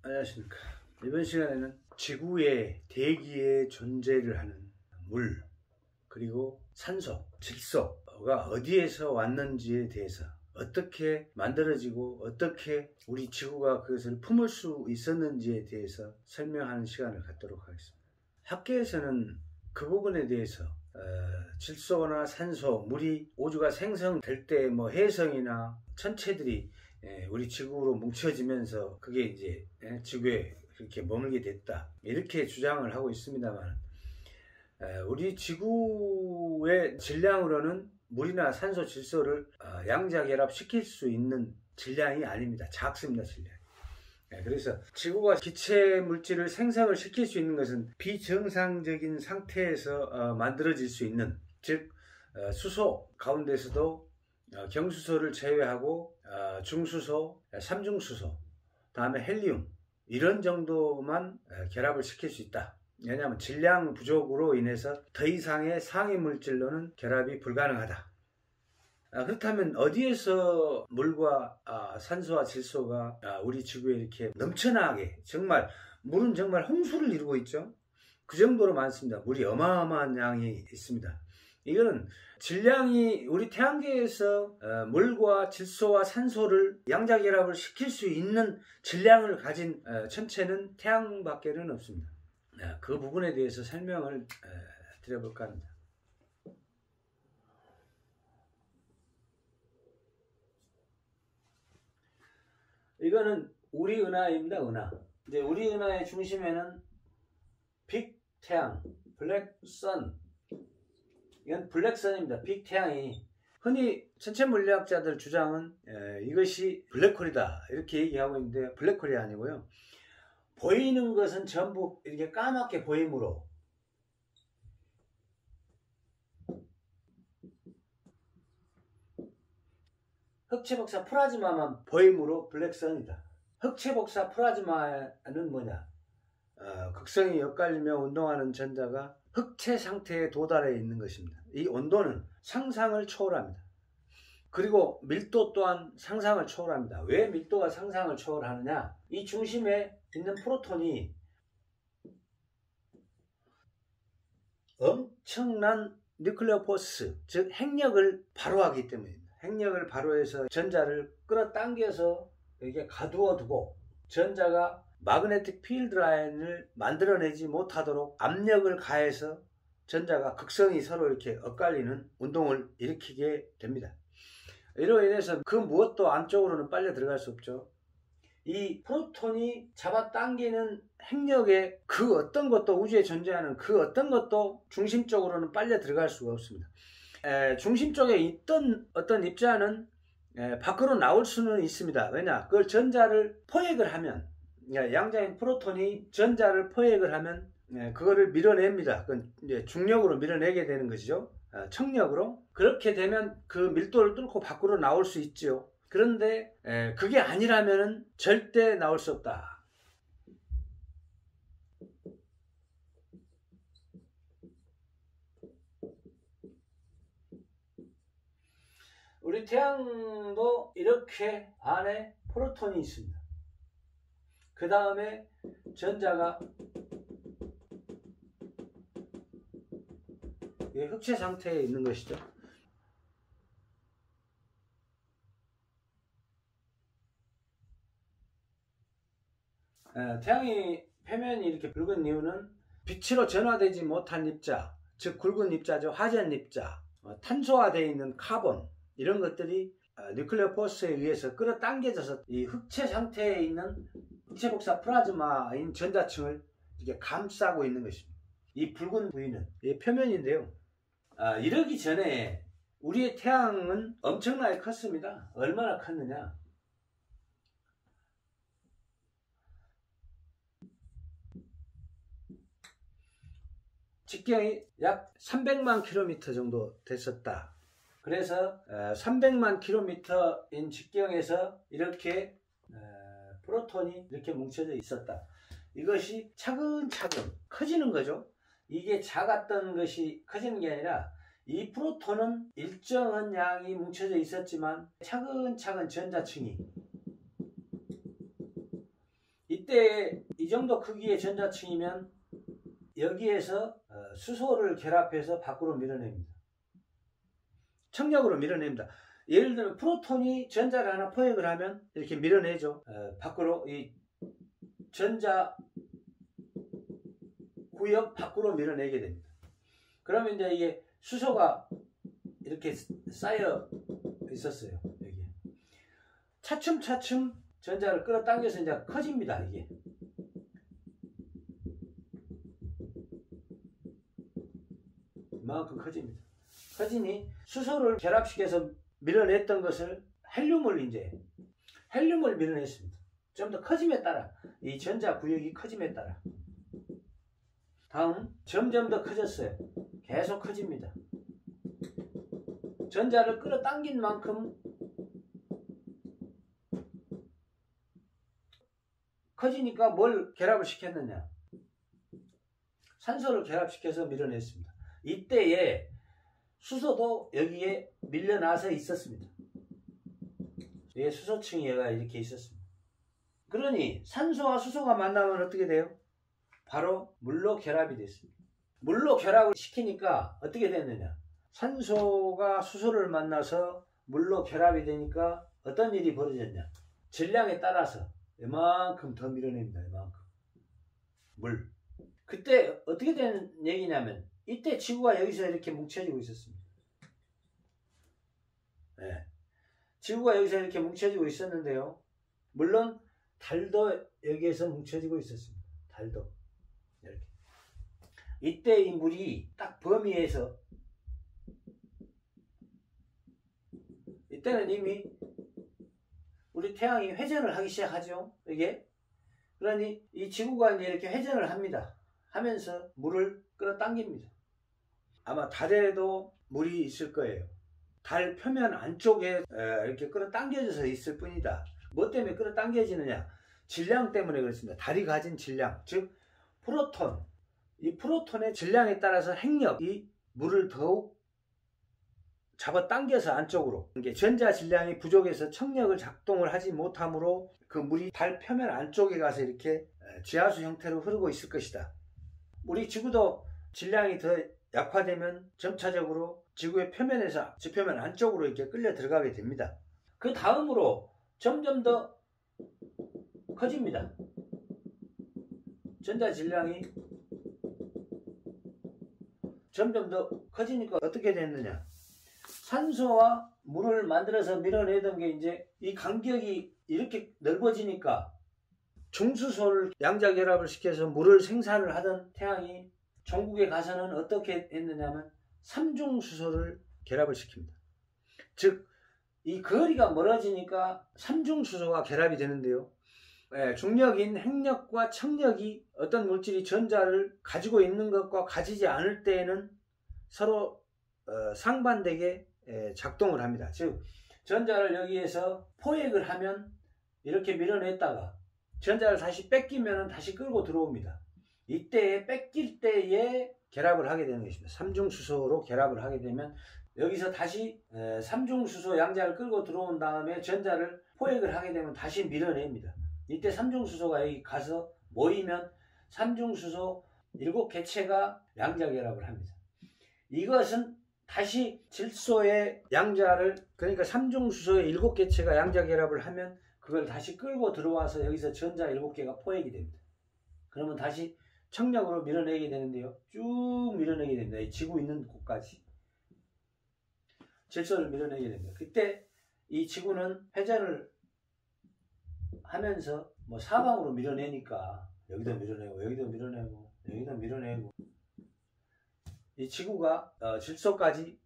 안녕하십니까. 이번 시간에는 지구의 대기에 존재를 하는 물, 그리고 산소, 질소가 어디에서 왔는지에 대해서, 어떻게 만들어지고 어떻게 우리 지구가 그것을 품을 수 있었는지에 대해서 설명하는 시간을 갖도록 하겠습니다. 학계에서는 그 부분에 대해서 질소나 산소, 물이 우주가 생성될 때 해성이나 천체들이 우리 지구로 뭉쳐지면서 그게 이제 지구에 이렇게 머물게 됐다, 이렇게 주장을 하고 있습니다만, 우리 지구의 질량으로는 물이나 산소, 질소를 양자결합 시킬 수 있는 질량이 아닙니다. 작습니다, 질량. 그래서 지구가 기체 물질을 생성을 시킬 수 있는 것은 비정상적인 상태에서 만들어질 수 있는, 즉 수소 가운데서도 경수소를 제외하고 중수소, 삼중수소, 다음에 헬리움, 이런 정도만 결합을 시킬 수 있다. 왜냐하면 질량 부족으로 인해서 더 이상의 상위 물질로는 결합이 불가능하다. 그렇다면 어디에서 물과 산소와 질소가 우리 지구에 이렇게 넘쳐나게, 정말 물은 정말 홍수를 이루고 있죠. 그 정도로 많습니다. 물이 어마어마한 양이 있습니다. 이거는 질량이, 우리 태양계에서 물과 질소와 산소를 양자결합을 시킬 수 있는 질량을 가진 천체는 태양밖에는 없습니다. 그 부분에 대해서 설명을 드려볼까 합니다. 이거는 우리 은하입니다. 은하. 이제 우리 은하의 중심에는 빅 태양, 블랙 선. 이건 블랙 선입니다. 빅 태양이, 흔히 천체 물리학자들 주장은 이것이 블랙홀이다, 이렇게 얘기하고 있는데, 블랙홀이 아니고요. 보이는 것은 전부 이렇게 까맣게 보이므로, 흑체복사 플라즈마만 보이므로 블랙선이다. 흑체복사 플라즈마는 뭐냐? 극성이 엇갈리며 운동하는 전자가 흑체 상태에 도달해 있는 것입니다. 이 온도는 상상을 초월합니다. 그리고 밀도 또한 상상을 초월합니다. 왜 밀도가 상상을 초월하느냐? 이 중심에 있는 프로톤이 엄청난 뉴클레어 포스, 즉 핵력을 발휘하기 때문입니다. 핵력을 발휘해서 전자를 끌어당겨서 이렇게 가두어 두고, 전자가 마그네틱 필드 라인을 만들어내지 못하도록 압력을 가해서 전자가 극성이 서로 이렇게 엇갈리는 운동을 일으키게 됩니다. 이로 인해서 그 무엇도 안쪽으로는 빨려 들어갈 수 없죠. 이 프로톤이 잡아당기는 핵력에 그 어떤 것도, 우주에 존재하는 그 어떤 것도 중심 쪽으로는 빨려 들어갈 수가 없습니다. 중심 쪽에 있던 어떤 입자는 밖으로 나올 수는 있습니다. 왜냐? 그걸 전자를 포획을 하면, 양자인 프로톤이 전자를 포획을 하면 그거를 밀어냅니다. 그건 이제 중력으로 밀어내게 되는 것이죠. 청력으로. 그렇게 되면 그 밀도를 뚫고 밖으로 나올 수 있죠. 그런데 그게 아니라면 절대 나올 수 없다. 우리 태양도 이렇게 안에 프로톤이 있습니다. 그 다음에 전자가 흑체 상태에 있는 것이죠. 태양의 표면이 이렇게 붉은 이유는 빛으로 전화되지 못한 입자, 즉 굵은 입자죠. 화전 입자, 탄소화되어 있는 카본, 이런 것들이 뉴클레어 포스에 의해서 끌어당겨져서 이 흑체 상태에 있는 흑체복사 플라즈마인 전자층을 이렇게 감싸고 있는 것입니다. 이 붉은 부위는 이 표면인데요. 이러기 전에 우리의 태양은 엄청나게 컸습니다. 얼마나 컸느냐? 직경이 약 300만 킬로미터 정도 됐었다. 그래서 300만 킬로미터인 직경에서 이렇게 프로톤이 이렇게 뭉쳐져 있었다. 이것이 차근차근 커지는 거죠. 이게 작았던 것이 커지는 게 아니라, 이 프로톤은 일정한 양이 뭉쳐져 있었지만 차근차근 전자층이, 이때 이때 이 정도 크기의 전자층이면 여기에서 수소를 결합해서 밖으로 밀어냅니다. 청력으로 밀어냅니다. 예를 들면 프로톤이 전자를 하나 포획을 하면 이렇게 밀어내죠. 밖으로 이 전자 구역 밖으로 밀어내게 됩니다. 그러면 이제 이게 수소가 이렇게 쌓여 있었어요. 여기 차츰차츰 전자를 끌어당겨서 이제 커집니다. 이게 이만큼 커집니다. 커지니 수소를 결합시켜서 밀어냈던 것을 헬륨을 밀어냈습니다. 좀 더 커짐에 따라 이 전자 구역이 커짐에 따라 다음 점점 더 커졌어요. 계속 커집니다. 전자를 끌어당긴 만큼 커지니까 뭘 결합을 시켰느냐? 산소를 결합시켜서 밀어냈습니다. 이때에 수소도 여기에 밀려나서 있었습니다. 예, 수소층이 얘가 이렇게 있었습니다. 그러니 산소와 수소가 만나면 어떻게 돼요? 바로 물로 결합이 됐습니다. 물로 결합을 시키니까 어떻게 됐느냐? 산소가 수소를 만나서 물로 결합이 되니까 어떤 일이 벌어졌냐? 질량에 따라서 이만큼 더 밀어냅니다. 이만큼 물. 그때 어떻게 된 얘기냐면 이때 지구가 여기서 이렇게 뭉쳐지고 있었습니다. 네. 지구가 여기서 이렇게 뭉쳐지고 있었는데요. 물론 달도 여기에서 뭉쳐지고 있었습니다. 달도 이렇게. 이때 이 물이 딱 범위에서 이때는 이미 우리 태양이 회전을 하기 시작하죠. 이게 그러니 이 지구가 이제 이렇게 회전을 합니다. 하면서 물을 끌어당깁니다. 아마 달에도 물이 있을 거예요. 달 표면 안쪽에 이렇게 끌어당겨져서 있을 뿐이다. 뭐 때문에 끌어당겨지느냐? 질량 때문에 그렇습니다. 달이 가진 질량, 즉 프로톤. 이 프로톤의 질량에 따라서 핵력이 물을 더욱 잡아당겨서 안쪽으로, 이게 전자 질량이 부족해서 청력을 작동을 하지 못하므로 그 물이 달 표면 안쪽에 가서 이렇게 지하수 형태로 흐르고 있을 것이다. 우리 지구도 질량이 더 약화되면 점차적으로 지구의 표면에서 지표면 안쪽으로 이렇게 끌려 들어가게 됩니다. 그 다음으로 점점 더 커집니다. 전자 질량이 점점 더 커지니까 어떻게 됐느냐? 산소와 물을 만들어서 밀어내던 게 이제 이 간격이 이렇게 넓어지니까 중수소를 양자결합을 시켜서 물을 생산을 하던 태양이 종국에 가서는 어떻게 했느냐면 삼중수소를 결합을 시킵니다. 즉 이 거리가 멀어지니까 삼중수소가 결합이 되는데요. 중력인 핵력과 청력이 어떤 물질이 전자를 가지고 있는 것과 가지지 않을 때에는 서로 상반되게 작동을 합니다. 즉 전자를 여기에서 포획을 하면 이렇게 밀어냈다가 전자를 다시 뺏기면 다시 끌고 들어옵니다. 이때에 뺏길 때에 결합을 하게 되는 것입니다. 삼중수소로 결합을 하게 되면 여기서 다시 삼중수소 양자를 끌고 들어온 다음에 전자를 포획을 하게 되면 다시 밀어냅니다. 이때 삼중수소가 여기 가서 모이면 삼중수소 7개체가 양자결합을 합니다. 이것은 다시 질소의 양자를, 그러니까 삼중수소의 7개체가 양자결합을 하면 그걸 다시 끌고 들어와서 여기서 전자 7개가 포획이 됩니다. 그러면 다시 청력으로 밀어내게 되는데요. 쭉 밀어내게 됩니다. 이 지구 있는 곳까지 질소를 밀어내게 됩니다. 그때 이 지구는 회전을 하면서 뭐 사방으로 밀어내니까 여기도 밀어내고 여기도 밀어내고 여기도 밀어내고 이 지구가 질소까지,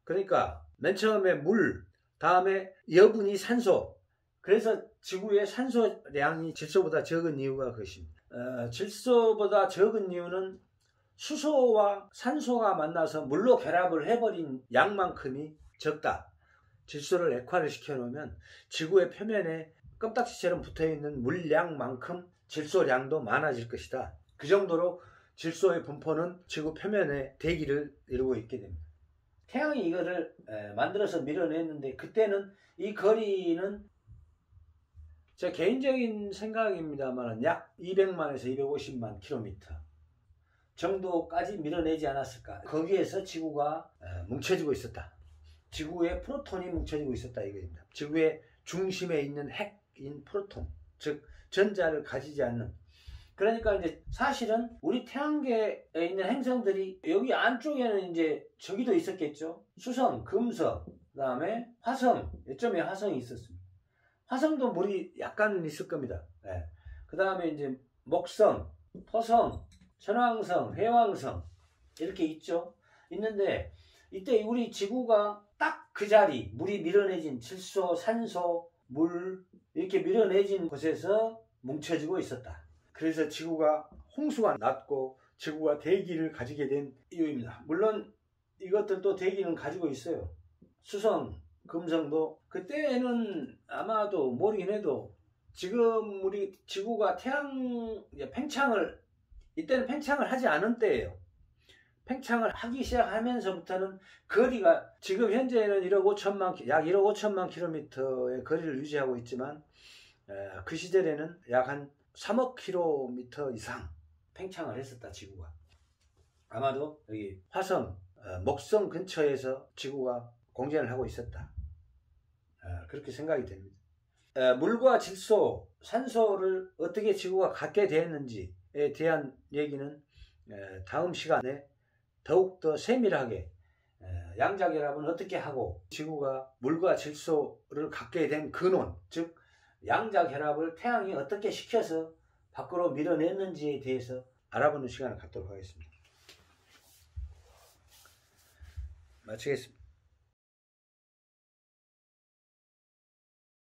그러니까 맨 처음에 물, 다음에 여분이 산소, 그래서 지구의 산소량이 질소보다 적은 이유가 그것입니다. 질소보다 적은 이유는 수소와 산소가 만나서 물로 결합을 해버린 양만큼이 적다. 질소를 액화를 시켜놓으면 지구의 표면에 껌딱지처럼 붙어있는 물량만큼 질소량도 많아질 것이다. 그 정도로 질소의 분포는 지구 표면에 대기를 이루고 있게 됩니다. 태양이 이거를 만들어서 밀어냈는데 그때는 이 거리는 제 개인적인 생각입니다만 약 200만에서 250만 킬로미터 정도까지 밀어내지 않았을까. 거기에서 지구가 뭉쳐지고 있었다. 지구에 프로톤이 뭉쳐지고 있었다 이거입니다. 지구의 중심에 있는 핵인 프로톤, 즉 전자를 가지지 않는. 그러니까 이제 사실은 우리 태양계에 있는 행성들이 여기 안쪽에는 이제 저기도 있었겠죠. 수성, 금성, 그다음에 화성, 요점에 화성이 있었습니다. 화성도 물이 약간은 있을 겁니다. 네. 그다음에 이제 목성, 토성, 천왕성, 해왕성 이렇게 있죠. 있는데 이때 우리 지구가 딱 그 자리, 물이 밀어내진 질소, 산소, 물 이렇게 밀어내진 곳에서 뭉쳐지고 있었다. 그래서 지구가 홍수가 났고 지구가 대기를 가지게 된 이유입니다. 물론 이것들도 대기는 가지고 있어요. 수성, 금성도 그때는 아마도 모르긴 해도 지금 우리 지구가 태양 팽창을 이때는 팽창을 하지 않은 때예요. 팽창을 하기 시작하면서부터는 거리가 지금 현재는 1억 5천만 약 1억 5천만 킬로미터의 거리를 유지하고 있지만 그 시절에는 약 한 3억 킬로미터 이상 팽창을 했었다 지구가. 아마도 여기 화성, 목성 근처에서 지구가 공전을 하고 있었다. 그렇게 생각이 됩니다. 물과 질소, 산소를 어떻게 지구가 갖게 되었는지에 대한 얘기는 다음 시간에 더욱더 세밀하게 양자결합은 어떻게 하고 지구가 물과 질소를 갖게 된 근원, 즉 양자결합을 태양이 어떻게 시켜서 밖으로 밀어냈는지에 대해서 알아보는 시간을 갖도록 하겠습니다. 마치겠습니다.